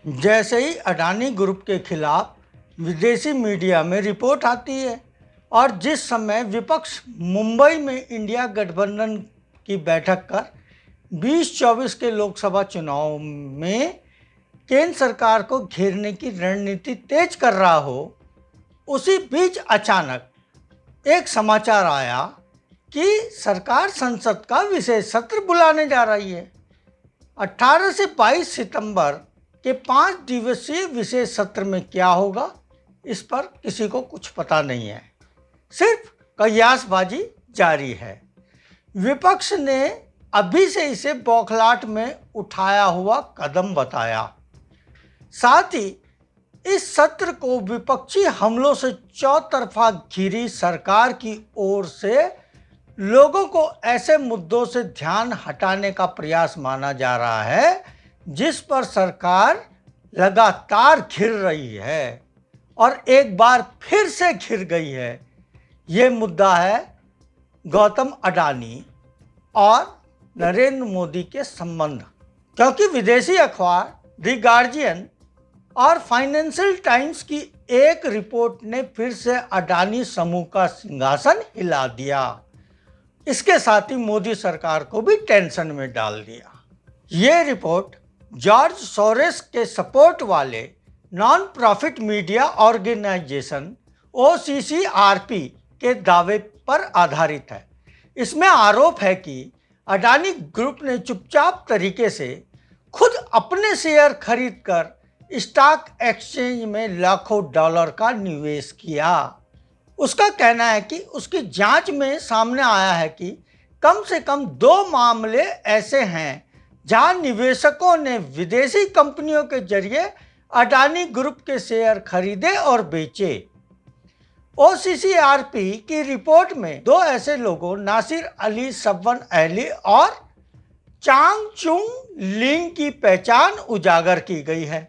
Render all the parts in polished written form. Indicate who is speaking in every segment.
Speaker 1: जैसे ही अडानी ग्रुप के खिलाफ विदेशी मीडिया में रिपोर्ट आती है और जिस समय विपक्ष मुंबई में इंडिया गठबंधन की बैठक कर 2024 के लोकसभा चुनाव में केंद्र सरकार को घेरने की रणनीति तेज कर रहा हो, उसी बीच अचानक एक समाचार आया कि सरकार संसद का विशेष सत्र बुलाने जा रही है। 18 से 22 सितंबर के 5 दिवसीय विशेष सत्र में क्या होगा, इस पर किसी को कुछ पता नहीं है। सिर्फ कयासबाजी जारी है। विपक्ष ने अभी से इसे बौखलाहट में उठाया हुआ कदम बताया। साथ ही इस सत्र को विपक्षी हमलों से चौतरफा घिरी सरकार की ओर से लोगों को ऐसे मुद्दों से ध्यान हटाने का प्रयास माना जा रहा है जिस पर सरकार लगातार घिर रही है और एक बार फिर से घिर गई है। ये मुद्दा है गौतम अडानी और नरेंद्र मोदी के संबंध, क्योंकि विदेशी अखबार द गार्जियन और फाइनेंशियल टाइम्स की एक रिपोर्ट ने फिर से अडानी समूह का सिंहासन हिला दिया। इसके साथ ही मोदी सरकार को भी टेंशन में डाल दिया। ये रिपोर्ट जॉर्ज सोरेस के सपोर्ट वाले non profit media organisation OCCRP के दावे पर आधारित है। इसमें आरोप है कि अडानी ग्रुप ने चुपचाप तरीके से खुद अपने शेयर खरीदकर स्टॉक एक्सचेंज में लाखों डॉलर का निवेश किया। उसका कहना है कि उसकी जांच में सामने आया है कि कम से कम 2 मामले ऐसे हैं जहां निवेशकों ने विदेशी कंपनियों के जरिए अडानी ग्रुप के शेयर खरीदे और बेचे। OCCRP की रिपोर्ट में 2 ऐसे लोगों नासिर अली सब्बन अली और चांग चुंग लिंग की पहचान उजागर की गई है।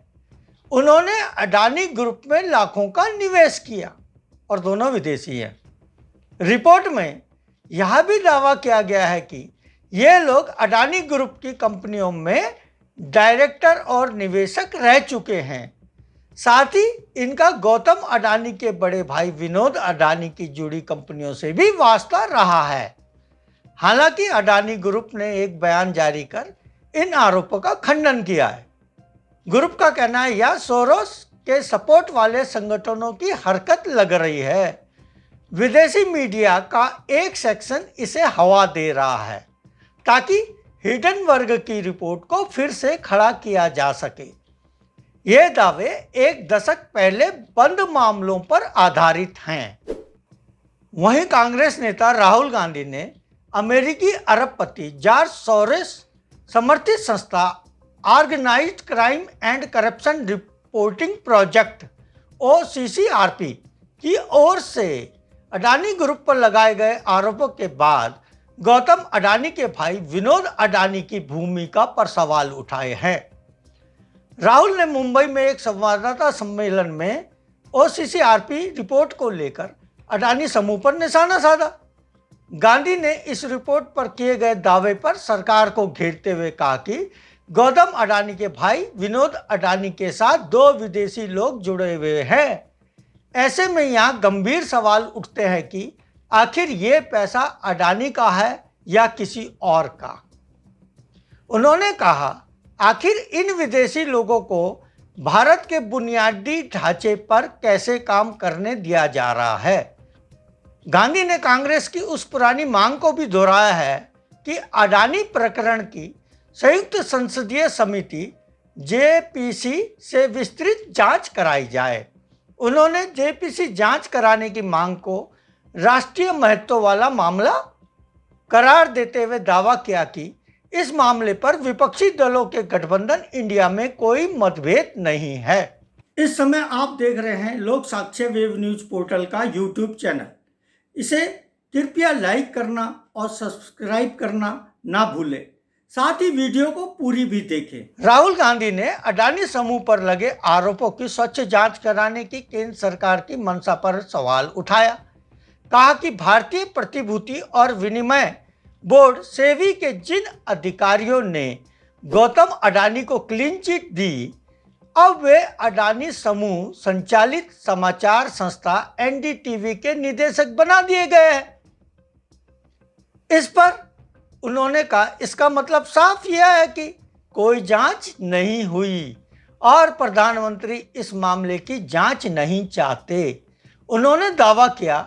Speaker 1: उन्होंने अडानी ग्रुप में लाखों का निवेश किया और दोनों विदेशी हैं। रिपोर्ट में यह भी दावा किया गया है कि ये लोग अडानी ग्रुप की कंपनियों में डायरेक्टर और निवेशक रह चुके हैं। साथ ही इनका गौतम अडानी के बड़े भाई विनोद अडानी की जुड़ी कंपनियों से भी वास्ता रहा है। हालांकि अडानी ग्रुप ने एक बयान जारी कर इन आरोपों का खंडन किया है। ग्रुप का कहना है यह सोरोस के सपोर्ट वाले संगठनों की हरकत लग रही है। विदेशी मीडिया का एक सेक्शन इसे हवा दे रहा है ताकि हिडनबर्ग की रिपोर्ट को फिर से खड़ा किया जा सके। ये दावे 1 दशक पहले बंद मामलों पर आधारित हैं। वहीं कांग्रेस नेता राहुल गांधी ने अमेरिकी अरबपति जॉर्ज सोरोस समर्थित संस्था organised crime and corruption reporting project OCCRP की ओर से अडानी ग्रुप पर लगाए गए आरोपों के बाद गौतम अडानी के भाई विनोद अडानी की भूमिका पर सवाल उठाए हैं। राहुल ने मुंबई में एक संवाददाता सम्मेलन में OCCRP रिपोर्ट को लेकर अडानी समूह पर निशाना साधा। गांधी ने इस रिपोर्ट पर किए गए दावे पर सरकार को घेरते हुए कहा कि गौतम अडानी के भाई विनोद अडानी के साथ 2 विदेशी लोग जुड़े हुए हैं। ऐसे में यहाँ गंभीर सवाल उठते हैं कि आखिर ये पैसा अडानी का है या किसी और का। उन्होंने कहा, आखिर इन विदेशी लोगों को भारत के बुनियादी ढांचे पर कैसे काम करने दिया जा रहा है। गांधी ने कांग्रेस की उस पुरानी मांग को भी दोहराया है कि अडानी प्रकरण की संयुक्त संसदीय समिति JPC से विस्तृत जांच कराई जाए। उन्होंने JPC जांच कराने की मांग को राष्ट्रीय महत्व वाला मामला करार देते हुए दावा किया कि इस मामले पर विपक्षी दलों के गठबंधन इंडिया में कोई मतभेद नहीं है। इस समय आप देख रहे हैं लोक साक्ष्य वेब न्यूज पोर्टल का YouTube चैनल। इसे कृपया लाइक करना और सब्सक्राइब करना ना भूलें। साथ ही वीडियो को पूरी भी देखें। राहुल गांधी ने अडानी समूह पर लगे आरोपों की स्वच्छ जांच कराने की केंद्र सरकार की मंशा पर सवाल उठाया। कहा कि भारतीय प्रतिभूति और विनिमय बोर्ड सेबी के जिन अधिकारियों ने गौतम अडानी को क्लीन चिट दी, अब वे अडानी समूह संचालित समाचार संस्था एनडीटीवी के निदेशक बना दिए गए हैं। इस पर उन्होंने कहा, इसका मतलब साफ यह है कि कोई जांच नहीं हुई और प्रधानमंत्री इस मामले की जांच नहीं चाहते। उन्होंने दावा किया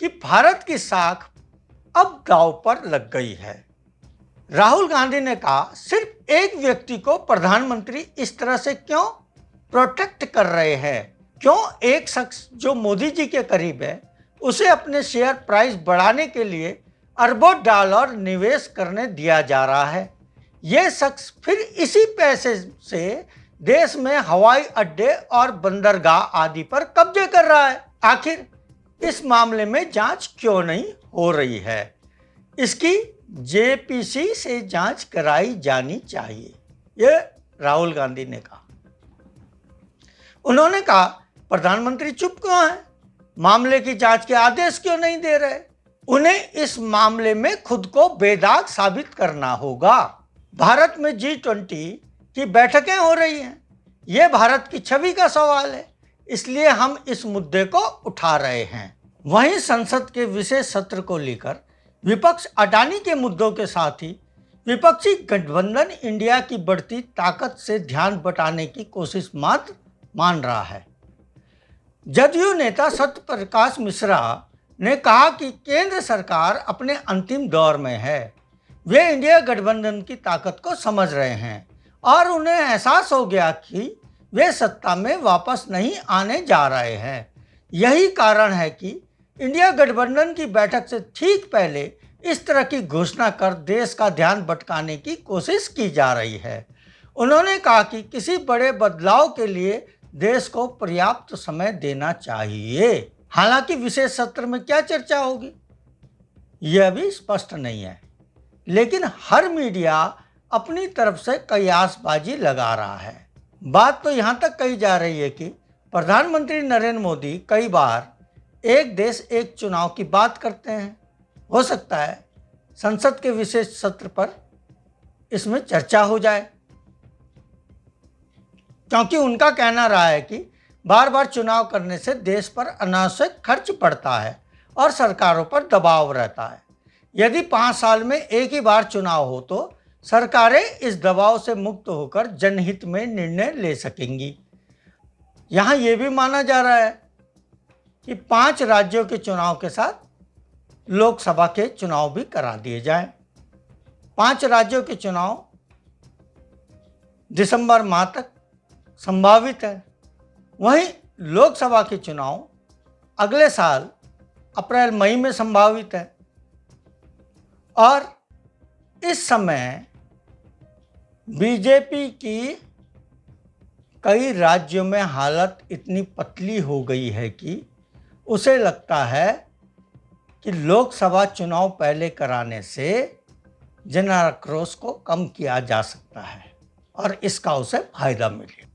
Speaker 1: कि भारत की साख अब दांव पर लग गई है। राहुल गांधी ने कहा, सिर्फ एक व्यक्ति को प्रधानमंत्री इस तरह से क्यों प्रोटेक्ट कर रहे हैं? क्यों एक शख्स जो मोदी जी के करीब है उसे अपने शेयर प्राइस बढ़ाने के लिए अरबों डॉलर निवेश करने दिया जा रहा है? यह शख्स फिर इसी पैसे से देश में हवाई अड्डे और बंदरगाह आदि पर कब्जे कर रहा है। आखिर इस मामले में जांच क्यों नहीं हो रही है? इसकी जेपीसी से जांच कराई जानी चाहिए, ये राहुल गांधी ने कहा। उन्होंने कहा, प्रधानमंत्री चुप क्यों हैं? मामले की जांच के आदेश क्यों नहीं दे रहे? उन्हें इस मामले में खुद को बेदाग साबित करना होगा। भारत में G20 की बैठकें हो रही हैं। यह भारत की छवि का सवाल है, इसलिए हम इस मुद्दे को उठा रहे हैं। वहीं संसद के विशेष सत्र को लेकर विपक्ष अडानी के मुद्दों के साथ ही विपक्षी गठबंधन इंडिया की बढ़ती ताकत से ध्यान बटाने की कोशिश मात्र मान रहा है। जदयू नेता सत्यप्रकाश मिश्रा ने कहा कि केंद्र सरकार अपने अंतिम दौर में है। वे इंडिया गठबंधन की ताकत को समझ रहे हैं और उन्हें एहसास हो गया कि वे सत्ता में वापस नहीं आने जा रहे हैं। यही कारण है कि इंडिया गठबंधन की बैठक से ठीक पहले इस तरह की घोषणा कर देश का ध्यान भटकाने की कोशिश की जा रही है। उन्होंने कहा कि किसी बड़े बदलाव के लिए देश को पर्याप्त समय देना चाहिए। हालांकि विशेष सत्र में क्या चर्चा होगी यह भी स्पष्ट नहीं है, लेकिन हर मीडिया अपनी तरफ से कयासबाजी लगा रहा है। बात तो यहाँ तक कही जा रही है कि प्रधानमंत्री नरेंद्र मोदी कई बार एक देश एक चुनाव की बात करते हैं। हो सकता है संसद के विशेष सत्र पर इसमें चर्चा हो जाए, क्योंकि उनका कहना रहा है कि बार बार चुनाव करने से देश पर अनावश्यक खर्च पड़ता है और सरकारों पर दबाव रहता है। यदि 5 साल में एक ही बार चुनाव हो तो सरकारें इस दबाव से मुक्त होकर जनहित में निर्णय ले सकेंगी। यहाँ ये भी माना जा रहा है कि 5 राज्यों के चुनाव के साथ लोकसभा के चुनाव भी करा दिए जाएं। 5 राज्यों के चुनाव दिसंबर माह तक संभावित है। वहीं लोकसभा के चुनाव अगले साल अप्रैल मई में संभावित है। और इस समय बीजेपी की कई राज्यों में हालत इतनी पतली हो गई है कि उसे लगता है कि लोकसभा चुनाव पहले कराने से जन आक्रोश को कम किया जा सकता है और इसका उसे फायदा मिले।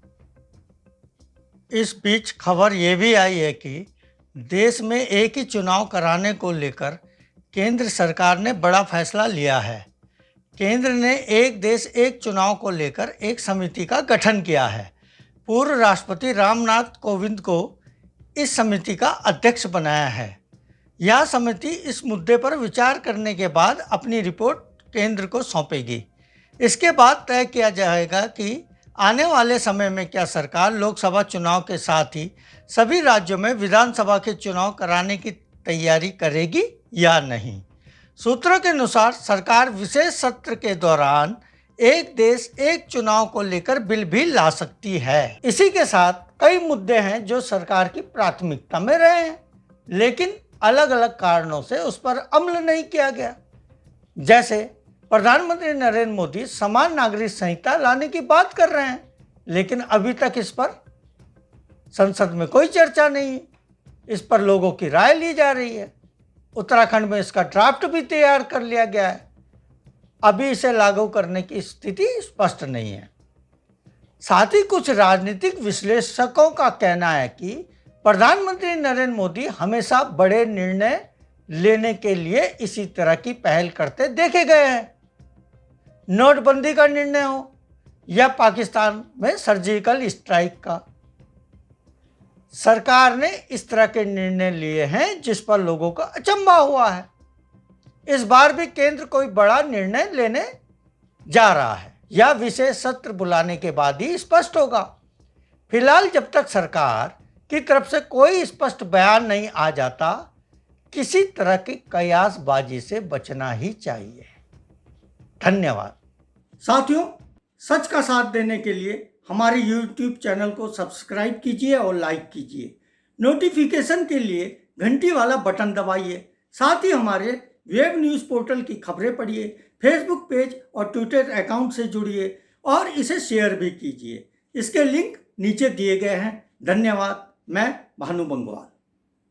Speaker 1: इस बीच खबर ये भी आई है कि देश में एक ही चुनाव कराने को लेकर केंद्र सरकार ने बड़ा फैसला लिया है। केंद्र ने एक देश एक चुनाव को लेकर एक समिति का गठन किया है। पूर्व राष्ट्रपति रामनाथ कोविंद को इस समिति का अध्यक्ष बनाया है। यह समिति इस मुद्दे पर विचार करने के बाद अपनी रिपोर्ट केंद्र को सौंपेगी। इसके बाद तय किया जाएगा कि आने वाले समय में क्या सरकार लोकसभा चुनाव के साथ ही सभी राज्यों में विधानसभा के चुनाव कराने की तैयारी करेगी या नहीं। सूत्रों के अनुसार सरकार विशेष सत्र के दौरान एक देश एक चुनाव को लेकर बिल भी ला सकती है। इसी के साथ कई मुद्दे हैं जो सरकार की प्राथमिकता में रहे हैं, लेकिन अलग अलग कारणों से उस पर अमल नहीं किया गया। जैसे प्रधानमंत्री नरेंद्र मोदी समान नागरिक संहिता लाने की बात कर रहे हैं, लेकिन अभी तक इस पर संसद में कोई चर्चा नहीं। इस पर लोगों की राय ली जा रही है। उत्तराखंड में इसका ड्राफ्ट भी तैयार कर लिया गया है। अभी इसे लागू करने की स्थिति स्पष्ट नहीं है। साथ ही कुछ राजनीतिक विश्लेषकों का कहना है कि प्रधानमंत्री नरेंद्र मोदी हमेशा बड़े निर्णय लेने के लिए इसी तरह की पहल करते देखे गए हैं। नोटबंदी का निर्णय हो या पाकिस्तान में सर्जिकल स्ट्राइक का। सरकार ने इस तरह के निर्णय लिए हैं जिस पर लोगों का अचंभा हुआ है। इस बार भी केंद्र कोई बड़ा निर्णय लेने जा रहा है या विशेष सत्र बुलाने के बाद ही स्पष्ट होगा। फिलहाल जब तक सरकार की तरफ से कोई स्पष्ट बयान नहीं आ जाता, किसी तरह की कयासबाजी से बचना ही चाहिए। धन्यवाद। साथियों, सच का साथ देने के लिए हमारे YouTube चैनल को सब्सक्राइब कीजिए और लाइक कीजिए। नोटिफिकेशन के लिए घंटी वाला बटन दबाइए। साथ ही हमारे वेब न्यूज़ पोर्टल की खबरें पढ़िए, फेसबुक पेज और ट्विटर अकाउंट से जुड़िए और इसे शेयर भी कीजिए। इसके लिंक नीचे दिए गए हैं। धन्यवाद। मैं भानु बंगवाल।